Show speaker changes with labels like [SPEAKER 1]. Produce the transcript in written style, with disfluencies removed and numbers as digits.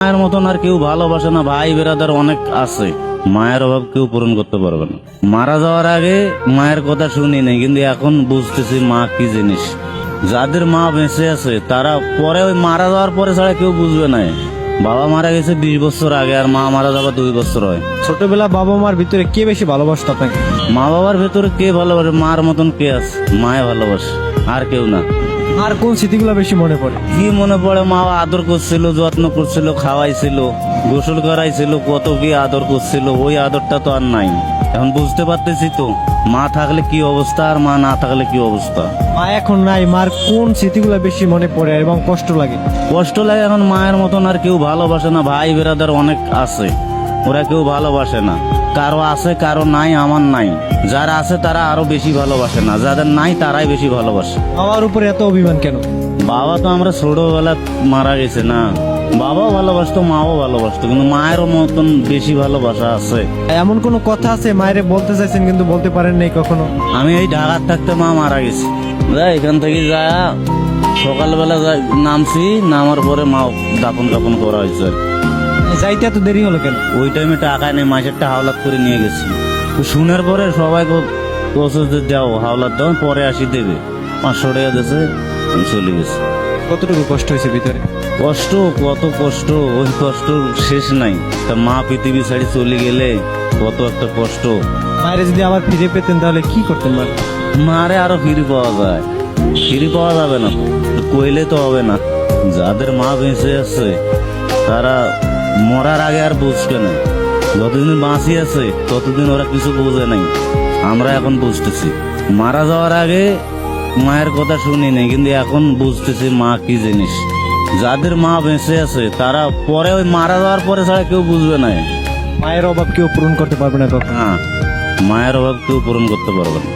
[SPEAKER 1] মায়ের মতন আর কেউ ভালোবাসে না, ভাই বেরাদার অনেক আছে, মায়ের অভাব কেউ পূরণ করতে পারবে না। মারা যাওয়ার আগে মায়ের কথা শুনি নাই, কিন্তু এখন বুঝতেছি মা কি জিনিস। যাদের মা বেঁচে আছে তারা পরে ওই মারা যাওয়ার পরে ছাড়া কেউ বুঝবে না। বাবা মারা গেছে 20 বছর আগে, আর মা মারা যাওয়ার 2 বছর হয়।
[SPEAKER 2] ছোটবেলা বাবা মার ভিতরে কে বেশি ভালোবাসতো আপনাকে?
[SPEAKER 1] মা বাবার ভেতরে কে ভালোবাসে? মার মতন কে আছে? মায়ে ভালোবাসে, আর কেউ না।
[SPEAKER 2] আর কোন স্মৃতিগুলো বেশি মনে পড়ে?
[SPEAKER 1] কি মনে পড়ে? মা আদর করছিল, যত্ন করছিল, খাওয়াইছিল, গোসল করাইছিল, কত কি আদর করছিল। ওই আদরটা তো আর নাই। এখন বুঝতে পারতেছি তো মা থাকলে কি অবস্থা আর মা না থাকলে কি অবস্থা।
[SPEAKER 2] মা এখন নাই, মার কোন স্মৃতিগুলো বেশি মনে পড়ে এবং কষ্ট লাগে?
[SPEAKER 1] কষ্ট লাগে, এখন মায়ের মতন আর কেউ ভালোবাসে না। ভাই বেরাদার অনেক আছে, ওরা কেউ ভালোবাসে না। কারো আছে কারো নাই, আমার নাই। যারা আছে তারা আরো বেশি ভালোবাসে না, যাদের নাই তারাই বেশি ভালোবাসে।
[SPEAKER 2] বাবার উপরে এত অভিমান কেন?
[SPEAKER 1] বাবা তো আমরা ছোটবেলা মারা গেছে না। বাবাও ভালোবাসতো, মাও ভালোবাসতো, কিন্তু মায়েরও মতন বেশি ভালোবাসা আছে।
[SPEAKER 2] এমন কোনো কথা আছে মায়েরে বলতে চাইছেন কিন্তু বলতে পারেন নাই কখনো?
[SPEAKER 1] আমি এই ঢাকার থাকতে মা মারা গেছে, এখান থেকে যা সকালবেলা নামছি, নামার পরে মা দাপন কাপন করা হয়েছে।
[SPEAKER 2] যাইতে এত দেরি হলো কেন?
[SPEAKER 1] ওই টাইমে টাকা নেই, মাসেরটা হাওলাত করে নিয়ে গেছি। তো শুনার পরে সবাই বলছে যে যাও হাওলাত দাও, পরে আসি দেবে। 500 টাকা দিয়েছে, আমি চলে গেছি।
[SPEAKER 2] কতটুকু কষ্ট হয়েছে ভিতরে?
[SPEAKER 1] কষ্ট, কত কষ্ট, ওই কষ্ট শেষ নাই। তা মা পৃথিবী ছাড়ি চলে গেলে কত একটা কষ্ট।
[SPEAKER 2] মায়ের যদি আবার ফিরে পেতেন তাহলে কি করতেন?
[SPEAKER 1] মারে আরো ফিরে পাওয়া যায়? ফিরে পাওয়া যাবে না, কইলে তো হবে না। যাদের মা বেঁচে আছে তারা মরার আগে আর বুঝবে না। যতদিন বাঁচি আছে ততদিন ওরা কিছু বোঝে নাই, আমরা এখন বুঝতেছি। মারা যাওয়ার আগে মায়ের কথা শুনি নাই, কিন্তু এখন বুঝতেছি মা কি জিনিস। যাদের মা বেঁচে আছে তারা পরে ওই মারা যাওয়ার পরে ছাড়া কেউ বুঝবে না।
[SPEAKER 2] মায়ের অভাব কেউ পূরণ করতে পারবে না কখন?
[SPEAKER 1] হ্যাঁ, মায়ের অভাব কেউ পূরণ করতে পারবে না।